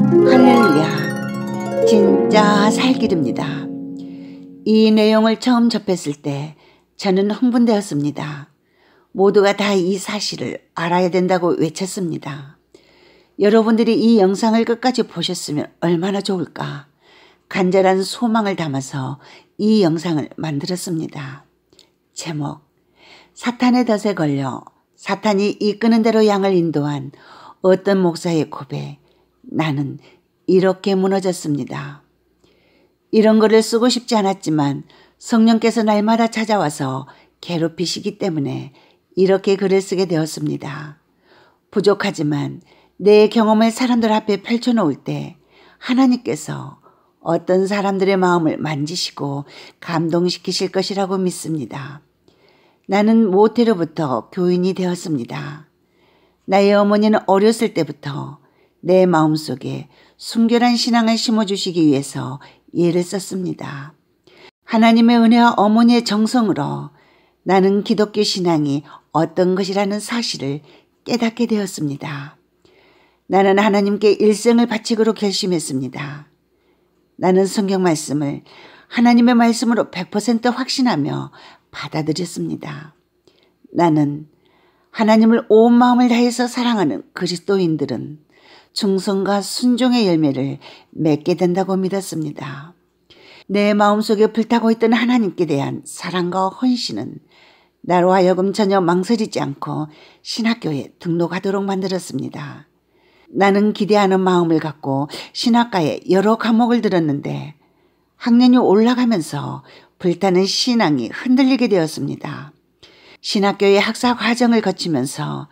할렐루야. 진짜 살길입니다. 이 내용을 처음 접했을 때 저는 흥분되었습니다. 모두가 다 이 사실을 알아야 된다고 외쳤습니다. 여러분들이 이 영상을 끝까지 보셨으면 얼마나 좋을까. 간절한 소망을 담아서 이 영상을 만들었습니다. 제목, 사탄의 덫에 걸려 사탄이 이끄는 대로 양을 인도한 어떤 목사의 고백. 나는 이렇게 무너졌습니다. 이런 글을 쓰고 싶지 않았지만 성령께서 날마다 찾아와서 괴롭히시기 때문에 이렇게 글을 쓰게 되었습니다. 부족하지만 내 경험을 사람들 앞에 펼쳐놓을 때 하나님께서 어떤 사람들의 마음을 만지시고 감동시키실 것이라고 믿습니다. 나는 모태로부터 교인이 되었습니다. 나의 어머니는 어렸을 때부터 내 마음속에 순결한 신앙을 심어주시기 위해서 예를 썼습니다. 하나님의 은혜와 어머니의 정성으로 나는 기독교 신앙이 어떤 것이라는 사실을 깨닫게 되었습니다. 나는 하나님께 일생을 바치기로 결심했습니다. 나는 성경 말씀을 하나님의 말씀으로 100% 확신하며 받아들였습니다. 나는 하나님을 온 마음을 다해서 사랑하는 그리스도인들은 충성과 순종의 열매를 맺게 된다고 믿었습니다. 내 마음속에 불타고 있던 하나님께 대한 사랑과 헌신은 나로 하여금 전혀 망설이지 않고 신학교에 등록하도록 만들었습니다. 나는 기대하는 마음을 갖고 신학과에 여러 과목을 들었는데 학년이 올라가면서 불타는 신앙이 흔들리게 되었습니다. 신학교의 학사 과정을 거치면서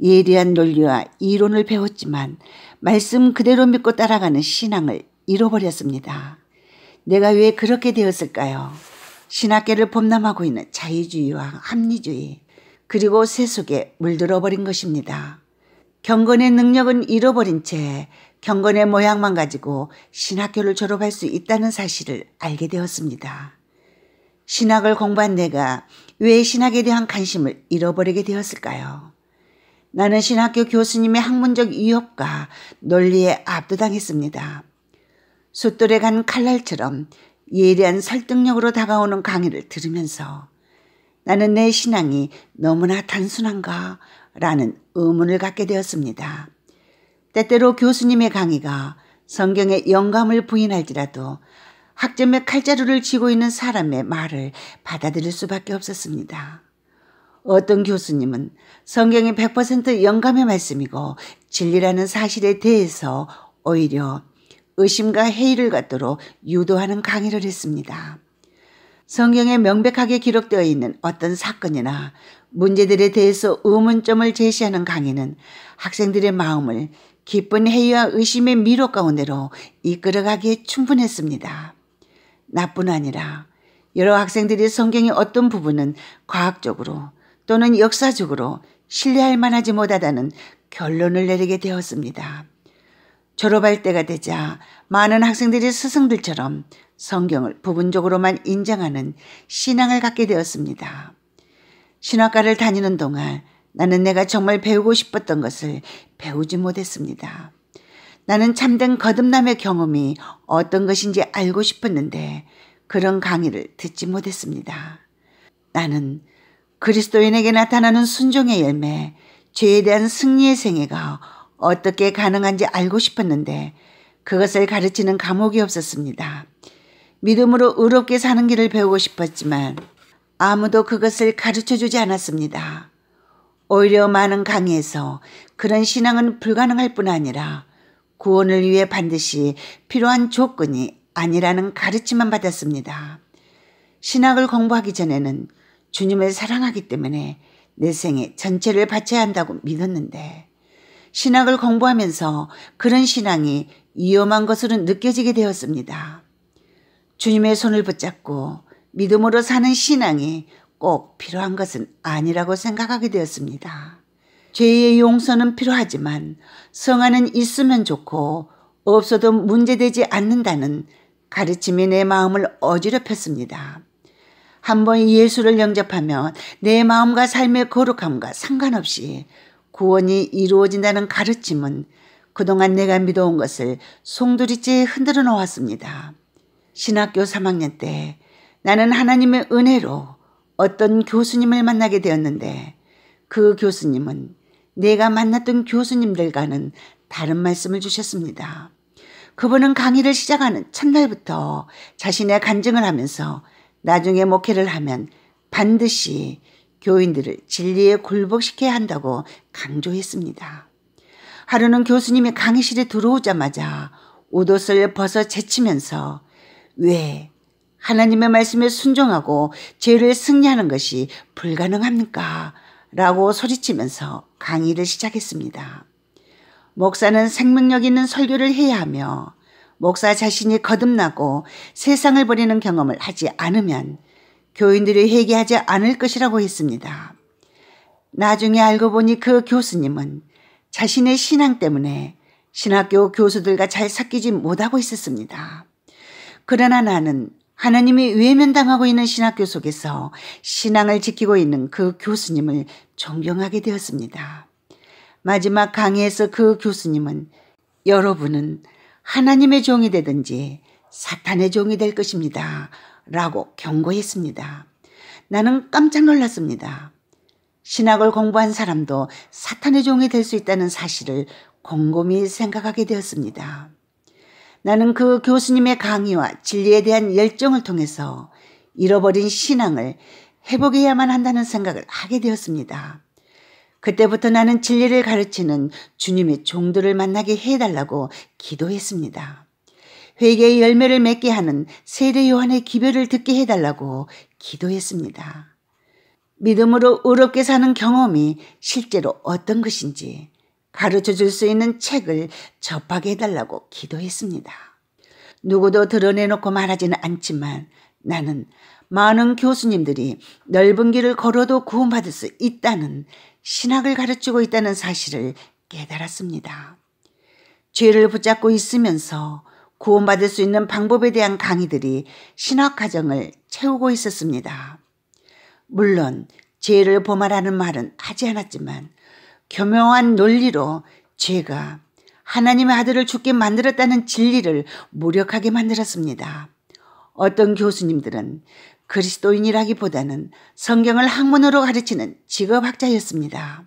예리한 논리와 이론을 배웠지만 말씀 그대로 믿고 따라가는 신앙을 잃어버렸습니다. 내가 왜 그렇게 되었을까요? 신학계를 범람하고 있는 자유주의와 합리주의 그리고 세속에 물들어버린 것입니다. 경건의 능력은 잃어버린 채 경건의 모양만 가지고 신학교를 졸업할 수 있다는 사실을 알게 되었습니다. 신학을 공부한 내가 왜 신학에 대한 관심을 잃어버리게 되었을까요? 나는 신학교 교수님의 학문적 위협과 논리에 압도당했습니다. 숫돌에 간 칼날처럼 예리한 설득력으로 다가오는 강의를 들으면서 나는 내 신앙이 너무나 단순한가? 라는 의문을 갖게 되었습니다. 때때로 교수님의 강의가 성경에 영감을 부인할지라도 학점에 칼자루를 쥐고 있는 사람의 말을 받아들일 수밖에 없었습니다. 어떤 교수님은 성경이 100% 영감의 말씀이고 진리라는 사실에 대해서 오히려 의심과 회의를 갖도록 유도하는 강의를 했습니다. 성경에 명백하게 기록되어 있는 어떤 사건이나 문제들에 대해서 의문점을 제시하는 강의는 학생들의 마음을 깊은 회의와 의심의 미로 가운데로 이끌어가기에 충분했습니다. 나뿐 아니라 여러 학생들이 성경의 어떤 부분은 과학적으로 또는 역사적으로 신뢰할 만하지 못하다는 결론을 내리게 되었습니다. 졸업할 때가 되자 많은 학생들이 스승들처럼 성경을 부분적으로만 인정하는 신앙을 갖게 되었습니다. 신학과를 다니는 동안 나는 내가 정말 배우고 싶었던 것을 배우지 못했습니다. 나는 참된 거듭남의 경험이 어떤 것인지 알고 싶었는데 그런 강의를 듣지 못했습니다. 나는 그리스도인에게 나타나는 순종의 열매, 죄에 대한 승리의 생애가 어떻게 가능한지 알고 싶었는데 그것을 가르치는 과목이 없었습니다. 믿음으로 의롭게 사는 길을 배우고 싶었지만 아무도 그것을 가르쳐주지 않았습니다. 오히려 많은 강의에서 그런 신앙은 불가능할 뿐 아니라 구원을 위해 반드시 필요한 조건이 아니라는 가르침만 받았습니다. 신학을 공부하기 전에는 주님을 사랑하기 때문에 내 생애 전체를 바쳐야 한다고 믿었는데 신학을 공부하면서 그런 신앙이 위험한 것으로 느껴지게 되었습니다. 주님의 손을 붙잡고 믿음으로 사는 신앙이 꼭 필요한 것은 아니라고 생각하게 되었습니다. 죄의 용서는 필요하지만 성화는 있으면 좋고 없어도 문제되지 않는다는 가르침이 내 마음을 어지럽혔습니다. 한번 예수를 영접하면 내 마음과 삶의 거룩함과 상관없이 구원이 이루어진다는 가르침은 그동안 내가 믿어온 것을 송두리째 흔들어 놓았습니다. 신학교 3학년 때 나는 하나님의 은혜로 어떤 교수님을 만나게 되었는데 그 교수님은 내가 만났던 교수님들과는 다른 말씀을 주셨습니다. 그분은 강의를 시작하는 첫날부터 자신의 간증을 하면서 나중에 목회를 하면 반드시 교인들을 진리에 굴복시켜야 한다고 강조했습니다. 하루는 교수님이 강의실에 들어오자마자 옷을 벗어 제치면서 왜 하나님의 말씀에 순종하고 죄를 승리하는 것이 불가능합니까? 라고 소리치면서 강의를 시작했습니다. 목사는 생명력 있는 설교를 해야 하며 목사 자신이 거듭나고 세상을 버리는 경험을 하지 않으면 교인들이 회개하지 않을 것이라고 했습니다. 나중에 알고 보니 그 교수님은 자신의 신앙 때문에 신학교 교수들과 잘 섞이지 못하고 있었습니다. 그러나 나는 하나님이 외면당하고 있는 신학교 속에서 신앙을 지키고 있는 그 교수님을 존경하게 되었습니다. 마지막 강의에서 그 교수님은 여러분은 하나님의 종이 되든지 사탄의 종이 될 것입니다. 라고 경고했습니다. 나는 깜짝 놀랐습니다. 신학을 공부한 사람도 사탄의 종이 될 수 있다는 사실을 곰곰이 생각하게 되었습니다. 나는 그 교수님의 강의와 진리에 대한 열정을 통해서 잃어버린 신앙을 회복해야만 한다는 생각을 하게 되었습니다. 그때부터 나는 진리를 가르치는 주님의 종들을 만나게 해달라고 기도했습니다. 회개의 열매를 맺게 하는 세례 요한의 기별을 듣게 해달라고 기도했습니다. 믿음으로 의롭게 사는 경험이 실제로 어떤 것인지 가르쳐 줄 수 있는 책을 접하게 해달라고 기도했습니다. 누구도 드러내놓고 말하지는 않지만 나는 많은 교수님들이 넓은 길을 걸어도 구원받을 수 있다는 신학을 가르치고 있다는 사실을 깨달았습니다. 죄를 붙잡고 있으면서 구원받을 수 있는 방법에 대한 강의들이 신학 과정을 채우고 있었습니다. 물론 죄를 범하라는 말은 하지 않았지만 교묘한 논리로 죄가 하나님의 아들을 죽게 만들었다는 진리를 무력하게 만들었습니다. 어떤 교수님들은 그리스도인이라기보다는 성경을 학문으로 가르치는 직업학자였습니다.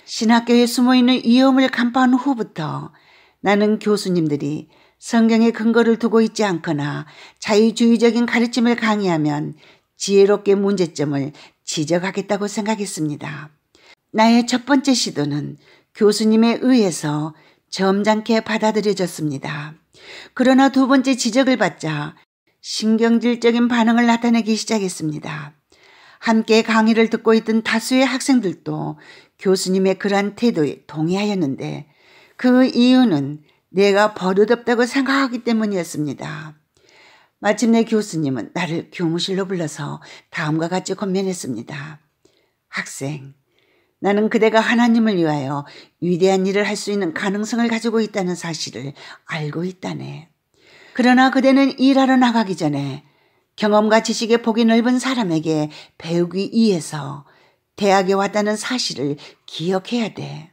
신학교에 숨어있는 위험을 간파한 후부터 나는 교수님들이 성경에 근거를 두고 있지 않거나 자유주의적인 가르침을 강의하면 지혜롭게 문제점을 지적하겠다고 생각했습니다. 나의 첫 번째 시도는 교수님에 의해서 점잖게 받아들여졌습니다. 그러나 두 번째 지적을 받자 신경질적인 반응을 나타내기 시작했습니다. 함께 강의를 듣고 있던 다수의 학생들도 교수님의 그러한 태도에 동의하였는데 그 이유는 내가 버릇없다고 생각하기 때문이었습니다. 마침내 교수님은 나를 교무실로 불러서 다음과 같이 권면했습니다. 학생, 나는 그대가 하나님을 위하여 위대한 일을 할 수 있는 가능성을 가지고 있다는 사실을 알고 있다네. 그러나 그대는 일하러 나가기 전에 경험과 지식의 폭이 넓은 사람에게 배우기 위해서 대학에 왔다는 사실을 기억해야 돼.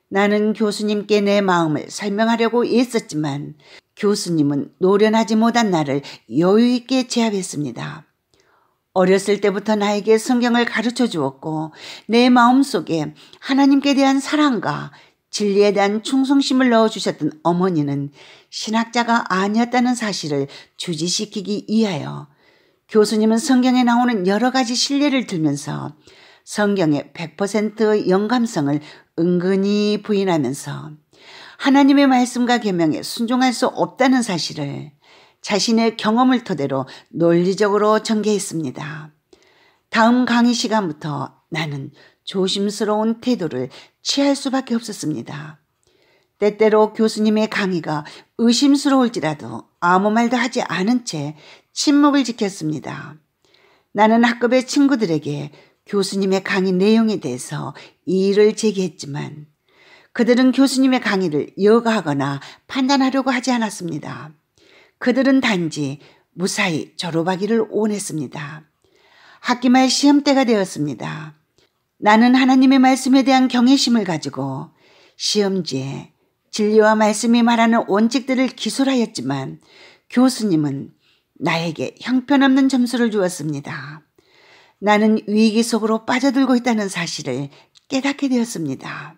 나는 교수님께 내 마음을 설명하려고 애썼지만 교수님은 노련하지 못한 나를 여유 있게 제압했습니다. 어렸을 때부터 나에게 성경을 가르쳐 주었고 내 마음속에 하나님께 대한 사랑과 진리에 대한 충성심을 넣어주셨던 어머니는 신학자가 아니었다는 사실을 주지시키기 위하여 교수님은 성경에 나오는 여러 가지 신뢰를 들면서 성경의 100%의 영감성을 은근히 부인하면서 하나님의 말씀과 계명에 순종할 수 없다는 사실을 자신의 경험을 토대로 논리적으로 전개했습니다. 다음 강의 시간부터 나는 조심스러운 태도를 취할 수밖에 없었습니다. 때때로 교수님의 강의가 의심스러울지라도 아무 말도 하지 않은 채 침묵을 지켰습니다. 나는 학급의 친구들에게 교수님의 강의 내용에 대해서 이의를 제기했지만 그들은 교수님의 강의를 여과하거나 판단하려고 하지 않았습니다. 그들은 단지 무사히 졸업하기를 원했습니다. 학기말 시험 때가 되었습니다. 나는 하나님의 말씀에 대한 경외심을 가지고 시험지에 진리와 말씀이 말하는 원칙들을 기술하였지만 교수님은 나에게 형편없는 점수를 주었습니다. 나는 위기 속으로 빠져들고 있다는 사실을 깨닫게 되었습니다.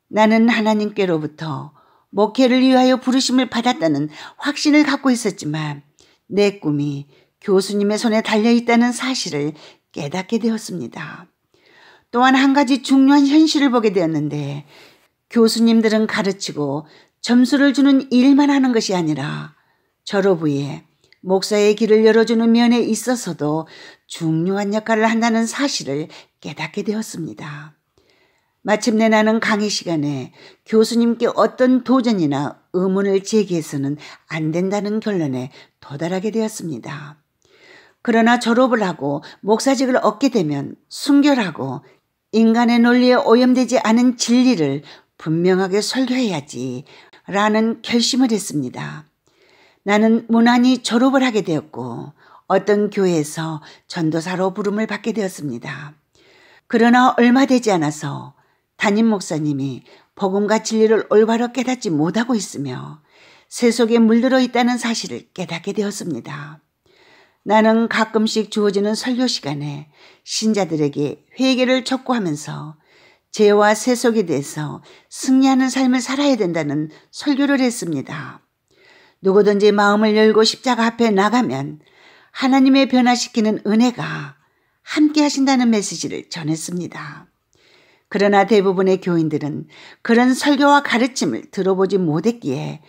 나는 하나님께로부터 목회를 위하여 부르심을 받았다는 확신을 갖고 있었지만 내 꿈이 교수님의 손에 달려있다는 사실을 깨닫게 되었습니다. 또한 한 가지 중요한 현실을 보게 되었는데 교수님들은 가르치고 점수를 주는 일만 하는 것이 아니라 졸업 후에 목사의 길을 열어주는 면에 있어서도 중요한 역할을 한다는 사실을 깨닫게 되었습니다. 마침내 나는 강의 시간에 교수님께 어떤 도전이나 의문을 제기해서는 안 된다는 결론에 도달하게 되었습니다. 그러나 졸업을 하고 목사직을 얻게 되면 순결하고 인간의 논리에 오염되지 않은 진리를 분명하게 설교해야지 라는 결심을 했습니다. 나는 무난히 졸업을 하게 되었고 어떤 교회에서 전도사로 부름을 받게 되었습니다. 그러나 얼마 되지 않아서 담임 목사님이 복음과 진리를 올바로 깨닫지 못하고 있으며 세속에 물들어 있다는 사실을 깨닫게 되었습니다. 나는 가끔씩 주어지는 설교 시간에 신자들에게 회개를 촉구하면서 죄와 세속에 대해서 승리하는 삶을 살아야 된다는 설교를 했습니다. 누구든지 마음을 열고 십자가 앞에 나가면 하나님의 변화시키는 은혜가 함께 하신다는 메시지를 전했습니다. 그러나 대부분의 교인들은 그런 설교와 가르침을 들어보지 못했기에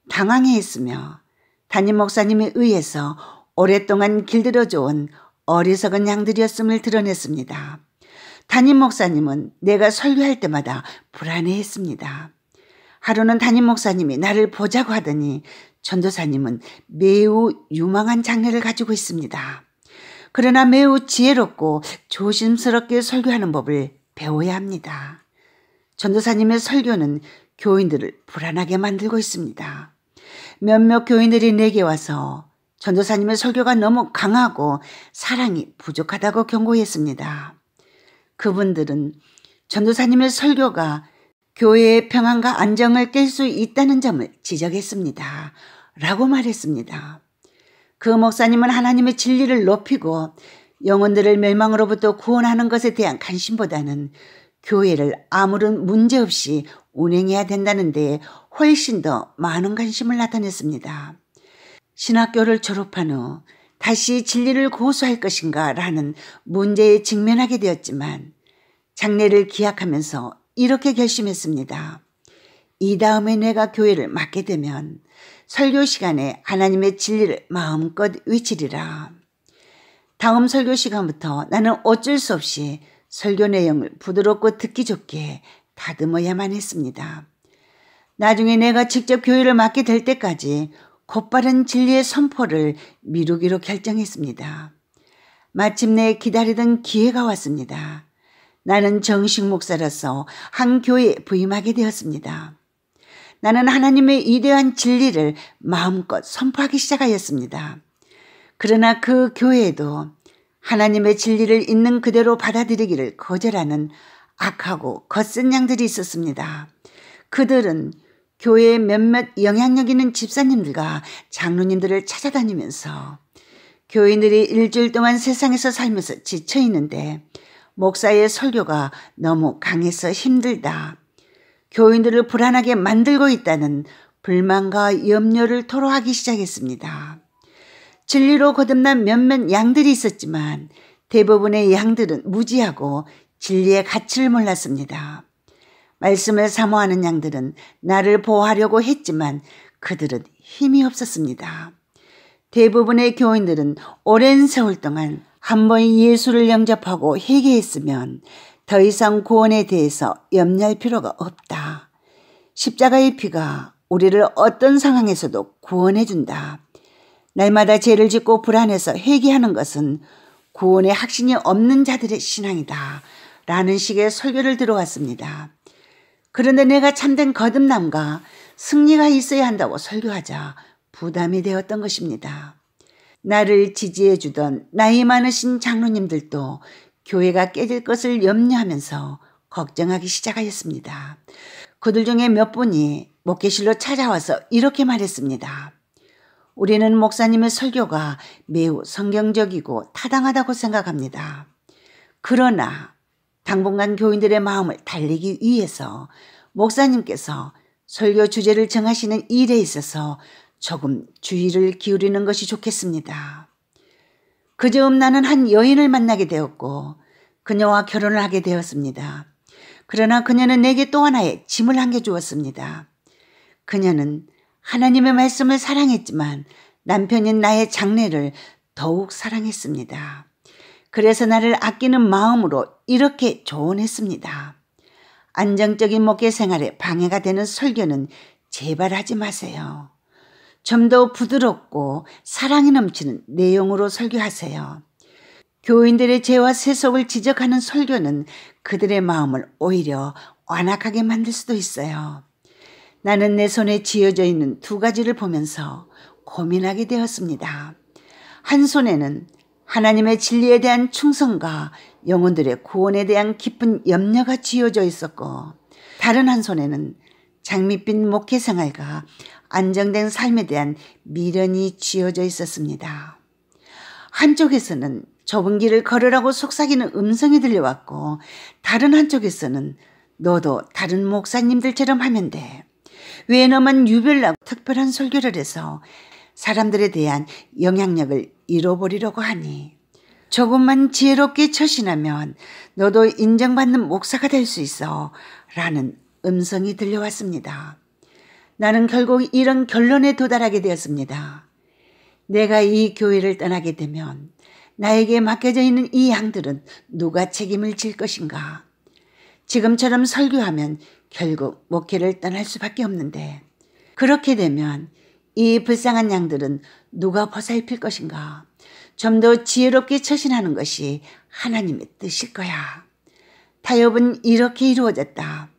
당황해했으며 담임 목사님에 의해서 오랫동안 길들여져 온 어리석은 양들이었음을 드러냈습니다. 담임 목사님은 내가 설교할 때마다 불안해했습니다. 하루는 담임 목사님이 나를 보자고 하더니 전도사님은 매우 유망한 장래를 가지고 있습니다. 그러나 매우 지혜롭고 조심스럽게 설교하는 법을 배워야 합니다. 전도사님의 설교는 교인들을 불안하게 만들고 있습니다. 몇몇 교인들이 내게 와서 전도사님의 설교가 너무 강하고 사랑이 부족하다고 경고했습니다. 그분들은 전도사님의 설교가 교회의 평안과 안정을 깰 수 있다는 점을 지적했습니다. 라고 말했습니다. 그 목사님은 하나님의 진리를 높이고 영혼들을 멸망으로부터 구원하는 것에 대한 관심보다는 교회를 아무런 문제 없이 운행해야 된다는 데에 훨씬 더 많은 관심을 나타냈습니다. 신학교를 졸업한 후 다시 진리를 고수할 것인가 라는 문제에 직면하게 되었지만 장래를 기약하면서 이렇게 결심했습니다. 이 다음에 내가 교회를 맡게 되면 설교 시간에 하나님의 진리를 마음껏 외치리라. 다음 설교 시간부터 나는 어쩔 수 없이 설교 내용을 부드럽고 듣기 좋게 다듬어야만 했습니다. 나중에 내가 직접 교회를 맡게 될 때까지 곧바른 진리의 선포를 미루기로 결정했습니다. 마침내 기다리던 기회가 왔습니다. 나는 정식 목사로서 한 교회에 부임하게 되었습니다. 나는 하나님의 위대한 진리를 마음껏 선포하기 시작하였습니다. 그러나 그 교회에도 하나님의 진리를 있는 그대로 받아들이기를 거절하는 악하고 거센 양들이 있었습니다. 그들은 교회의 몇몇 영향력 있는 집사님들과 장로님들을 찾아다니면서 교인들이 일주일 동안 세상에서 살면서 지쳐 있는데 목사의 설교가 너무 강해서 힘들다. 교인들을 불안하게 만들고 있다는 불만과 염려를 토로하기 시작했습니다. 진리로 거듭난 몇몇 양들이 있었지만 대부분의 양들은 무지하고 진리의 가치를 몰랐습니다. 말씀을 사모하는 양들은 나를 보호하려고 했지만 그들은 힘이 없었습니다. 대부분의 교인들은 오랜 세월 동안 한 번 예수를 영접하고 회개했으면 더 이상 구원에 대해서 염려할 필요가 없다. 십자가의 피가 우리를 어떤 상황에서도 구원해 준다. 날마다 죄를 짓고 불안해서 회개하는 것은 구원의 확신이 없는 자들의 신앙이다. 라는 식의 설교를 들어왔습니다. 그런데 내가 참된 거듭남과 승리가 있어야 한다고 설교하자 부담이 되었던 것입니다. 나를 지지해 주던 나이 많으신 장로님들도 교회가 깨질 것을 염려하면서 걱정하기 시작하였습니다. 그들 중에 몇 분이 목회실로 찾아와서 이렇게 말했습니다. 우리는 목사님의 설교가 매우 성경적이고 타당하다고 생각합니다. 그러나 당분간 교인들의 마음을 달래기 위해서 목사님께서 설교 주제를 정하시는 일에 있어서 조금 주의를 기울이는 것이 좋겠습니다. 그즈음 나는 한 여인을 만나게 되었고 그녀와 결혼을 하게 되었습니다. 그러나 그녀는 내게 또 하나의 짐을 안겨주었습니다. 그녀는 하나님의 말씀을 사랑했지만 남편인 나의 장래를 더욱 사랑했습니다. 그래서 나를 아끼는 마음으로 이렇게 조언했습니다. 안정적인 목회 생활에 방해가 되는 설교는 제발 하지 마세요. 좀 더 부드럽고 사랑이 넘치는 내용으로 설교하세요. 교인들의 죄와 세속을 지적하는 설교는 그들의 마음을 오히려 완악하게 만들 수도 있어요. 나는 내 손에 쥐어져 있는 두 가지를 보면서 고민하게 되었습니다. 한 손에는 하나님의 진리에 대한 충성과 영혼들의 구원에 대한 깊은 염려가 쥐어져 있었고 다른 한 손에는 장밋빛 목회 생활과 안정된 삶에 대한 미련이 쥐어져 있었습니다. 한쪽에서는 좁은 길을 걸으라고 속삭이는 음성이 들려왔고 다른 한쪽에서는 너도 다른 목사님들처럼 하면 돼. 왜 너만 유별나고 특별한 설교를 해서 사람들에 대한 영향력을 잃어버리려고 하니? 조금만 지혜롭게 처신하면 너도 인정받는 목사가 될 수 있어 라는 음성이 들려왔습니다. 나는 결국 이런 결론에 도달하게 되었습니다. 내가 이 교회를 떠나게 되면 나에게 맡겨져 있는 이 양들은 누가 책임을 질 것인가? 지금처럼 설교하면 결국 목회를 떠날 수밖에 없는데 그렇게 되면 이 불쌍한 양들은 누가 보살필 것인가? 좀 더 지혜롭게 처신하는 것이 하나님의 뜻일 거야. 타협은 이렇게 이루어졌다.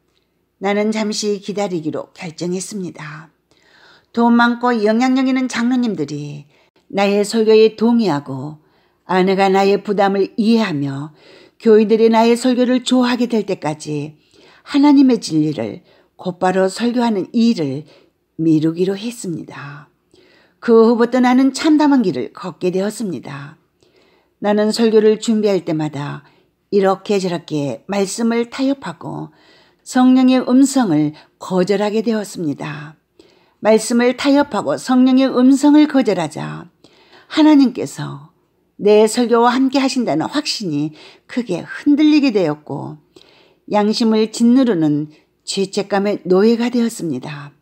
나는 잠시 기다리기로 결정했습니다. 돈 많고 영향력 있는 장로님들이 나의 설교에 동의하고 아내가 나의 부담을 이해하며 교인들이 나의 설교를 좋아하게 될 때까지 하나님의 진리를 곧바로 설교하는 일을 미루기로 했습니다. 그 후부터 나는 참담한 길을 걷게 되었습니다. 나는 설교를 준비할 때마다 이렇게 저렇게 말씀을 타협하고 성령의 음성을 거절하게 되었습니다. 말씀을 타협하고 성령의 음성을 거절하자 하나님께서 내 설교와 함께 하신다는 확신이 크게 흔들리게 되었고 양심을 짓누르는 죄책감의 노예가 되었습니다.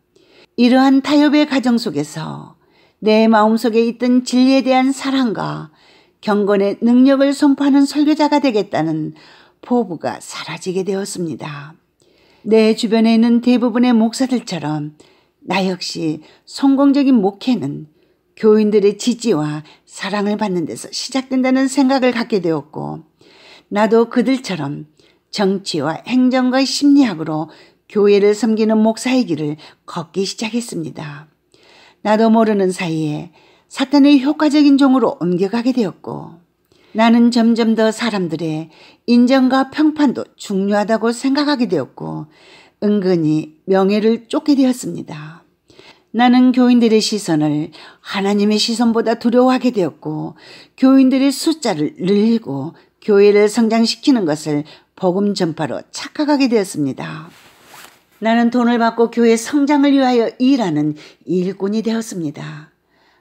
이러한 타협의 과정 속에서 내 마음속에 있던 진리에 대한 사랑과 경건의 능력을 선포하는 설교자가 되겠다는 포부가 사라지게 되었습니다. 내 주변에 있는 대부분의 목사들처럼 나 역시 성공적인 목회는 교인들의 지지와 사랑을 받는 데서 시작된다는 생각을 갖게 되었고 나도 그들처럼 정치와 행정과 심리학으로 교회를 섬기는 목사의 길을 걷기 시작했습니다. 나도 모르는 사이에 사탄의 효과적인 종으로 옮겨가게 되었고 나는 점점 더 사람들의 인정과 평판도 중요하다고 생각하게 되었고 은근히 명예를 쫓게 되었습니다. 나는 교인들의 시선을 하나님의 시선보다 두려워하게 되었고 교인들의 숫자를 늘리고 교회를 성장시키는 것을 복음 전파로 착각하게 되었습니다. 나는 돈을 받고 교회 성장을 위하여 일하는 일꾼이 되었습니다.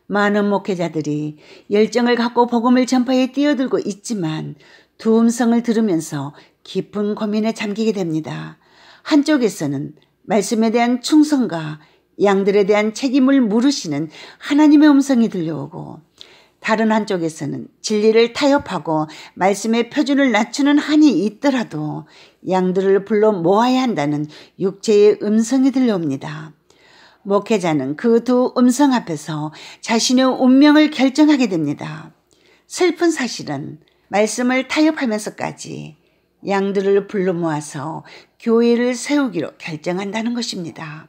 많은 목회자들이 열정을 갖고 복음을 전파에 뛰어들고 있지만 두 음성을 들으면서 깊은 고민에 잠기게 됩니다. 한쪽에서는 말씀에 대한 충성과 양들에 대한 책임을 물으시는 하나님의 음성이 들려오고 다른 한쪽에서는 진리를 타협하고 말씀의 표준을 낮추는 한이 있더라도 양들을 불러 모아야 한다는 육체의 음성이 들려옵니다. 목회자는 그 두 음성 앞에서 자신의 운명을 결정하게 됩니다. 슬픈 사실은 말씀을 타협하면서까지 양들을 불러 모아서 교회를 세우기로 결정한다는 것입니다.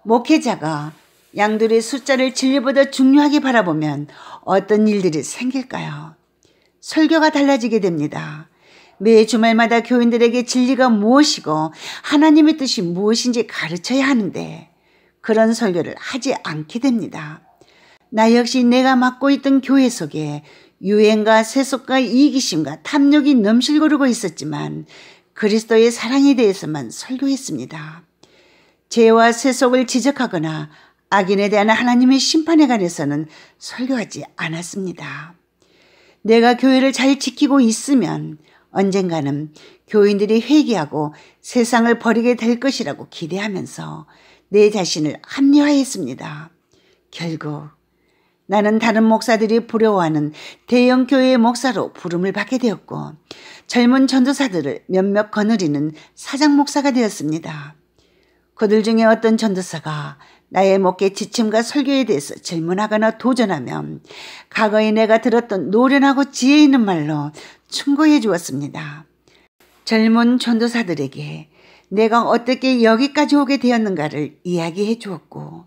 목회자가 양들의 숫자를 진리보다 중요하게 바라보면 어떤 일들이 생길까요? 설교가 달라지게 됩니다. 매 주말마다 교인들에게 진리가 무엇이고 하나님의 뜻이 무엇인지 가르쳐야 하는데 그런 설교를 하지 않게 됩니다. 나 역시 내가 맡고 있던 교회 속에 유행과 세속과 이기심과 탐욕이 넘실거리고 있었지만 그리스도의 사랑에 대해서만 설교했습니다. 죄와 세속을 지적하거나 악인에 대한 하나님의 심판에 관해서는 설교하지 않았습니다. 내가 교회를 잘 지키고 있으면 언젠가는 교인들이 회개하고 세상을 버리게 될 것이라고 기대하면서 내 자신을 합리화했습니다. 결국 나는 다른 목사들이 부러워하는 대형 교회의 목사로 부름을 받게 되었고 젊은 전도사들을 몇몇 거느리는 사장 목사가 되었습니다. 그들 중에 어떤 전도사가 나의 목회 지침과 설교에 대해서 질문하거나 도전하면 과거에 내가 들었던 노련하고 지혜 있는 말로 충고해 주었습니다. 젊은 전도사들에게 내가 어떻게 여기까지 오게 되었는가를 이야기해 주었고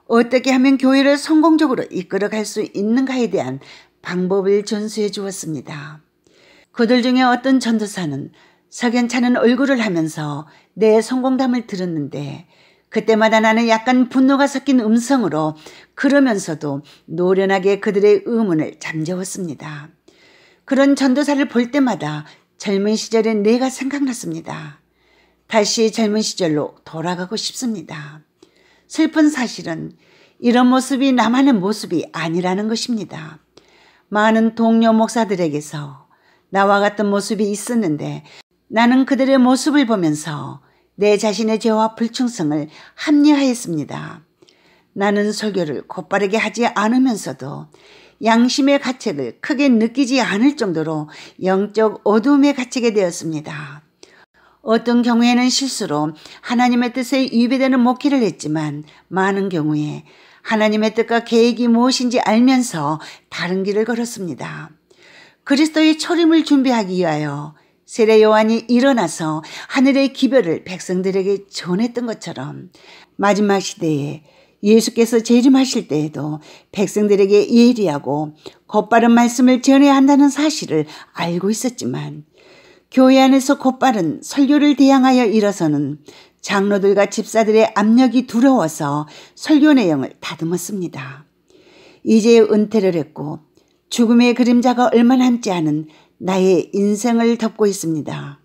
어떻게 하면 교회를 성공적으로 이끌어갈 수 있는가에 대한 방법을 전수해 주었습니다. 그들 중에 어떤 전도사는 석연찮은 얼굴을 하면서 내 성공담을 들었는데 그때마다 나는 약간 분노가 섞인 음성으로 그러면서도 노련하게 그들의 의문을 잠재웠습니다. 그런 전도사를 볼 때마다 젊은 시절의 내가 생각났습니다. 다시 젊은 시절로 돌아가고 싶습니다. 슬픈 사실은 이런 모습이 나만의 모습이 아니라는 것입니다. 많은 동료 목사들에게서 나와 같은 모습이 있었는데 나는 그들의 모습을 보면서 내 자신의 죄와 불충성을 합리화했습니다. 나는 설교를 곧바르게 하지 않으면서도 양심의 가책을 크게 느끼지 않을 정도로 영적 어두움에 갇히게 되었습니다. 어떤 경우에는 실수로 하나님의 뜻에 위배되는 목회를 했지만 많은 경우에 하나님의 뜻과 계획이 무엇인지 알면서 다른 길을 걸었습니다. 그리스도의 초림을 준비하기 위하여 세례 요한이 일어나서 하늘의 기별을 백성들에게 전했던 것처럼 마지막 시대에 예수께서 재림하실 때에도 백성들에게 예리하고 곧바른 말씀을 전해야 한다는 사실을 알고 있었지만 교회 안에서 곧바른 설교를 대항하여 일어서는 장로들과 집사들의 압력이 두려워서 설교 내용을 다듬었습니다. 이제 은퇴를 했고 죽음의 그림자가 얼마 남지 않은 나의 인생을 덮고 있습니다.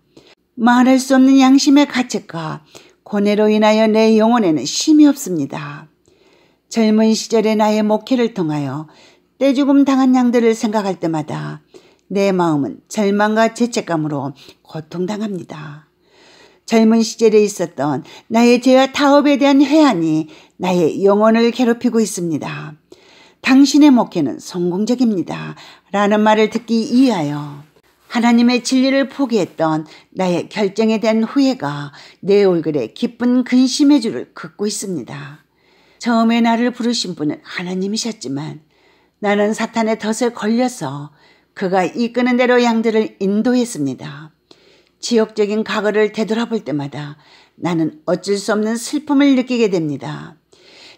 말할 수 없는 양심의 가책과 고뇌로 인하여 내 영혼에는 쉼이 없습니다. 젊은 시절의 나의 목회를 통하여 떼죽음 당한 양들을 생각할 때마다 내 마음은 절망과 죄책감으로 고통당합니다. 젊은 시절에 있었던 나의 죄와 타업에 대한 회한이 나의 영혼을 괴롭히고 있습니다. 당신의 목회는 성공적입니다. 라는 말을 듣기 위하여 하나님의 진리를 포기했던 나의 결정에 대한 후회가 내 얼굴에 기쁜 근심의 줄을 긋고 있습니다. 처음에 나를 부르신 분은 하나님이셨지만 나는 사탄의 덫에 걸려서 그가 이끄는 대로 양들을 인도했습니다. 지역적인 과거를 되돌아볼 때마다 나는 어쩔 수 없는 슬픔을 느끼게 됩니다.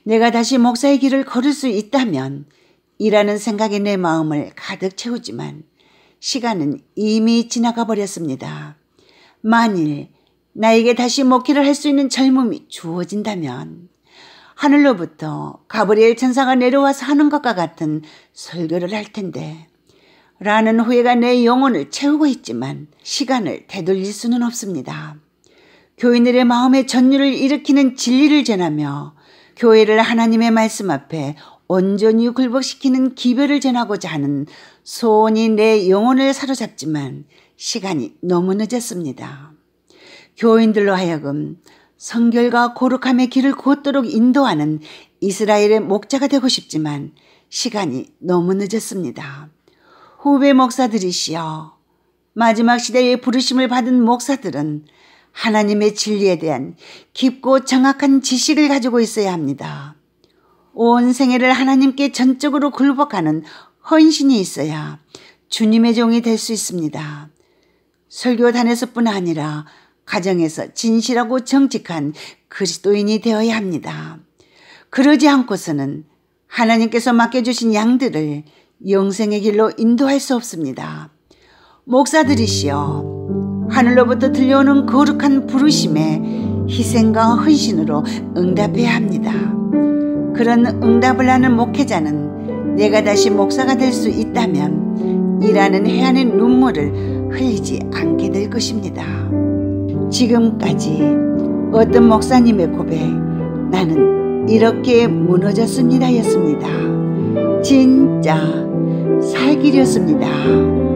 내가 다시 목사의 길을 걸을 수 있다면 이라는 생각이 내 마음을 가득 채우지만 시간은 이미 지나가 버렸습니다. 만일 나에게 다시 목회를 할 수 있는 젊음이 주어진다면 하늘로부터 가브리엘 천사가 내려와서 하는 것과 같은 설교를 할 텐데 라는 후회가 내 영혼을 채우고 있지만 시간을 되돌릴 수는 없습니다. 교인들의 마음에 전율을 일으키는 진리를 전하며 교회를 하나님의 말씀 앞에 온전히 굴복시키는 기별을 전하고자 하는 소원이 내 영혼을 사로잡지만 시간이 너무 늦었습니다. 교인들로 하여금 성결과 거룩함의 길을 곧도록 인도하는 이스라엘의 목자가 되고 싶지만 시간이 너무 늦었습니다. 후배 목사들이시여, 마지막 시대에 부르심을 받은 목사들은 하나님의 진리에 대한 깊고 정확한 지식을 가지고 있어야 합니다. 온 생애를 하나님께 전적으로 굴복하는 헌신이 있어야 주님의 종이 될 수 있습니다. 설교단에서뿐 아니라 가정에서 진실하고 정직한 그리스도인이 되어야 합니다. 그러지 않고서는 하나님께서 맡겨주신 양들을 영생의 길로 인도할 수 없습니다. 목사들이시여, 하늘로부터 들려오는 거룩한 부르심에 희생과 헌신으로 응답해야 합니다. 그런 응답을 하는 목회자는 내가 다시 목사가 될 수 있다면 일하는 해안의 눈물을 흘리지 않게 될 것입니다. 지금까지 어떤 목사님의 고백, 나는 이렇게 무너졌습니다 였습니다. 진짜 살 길이었습니다.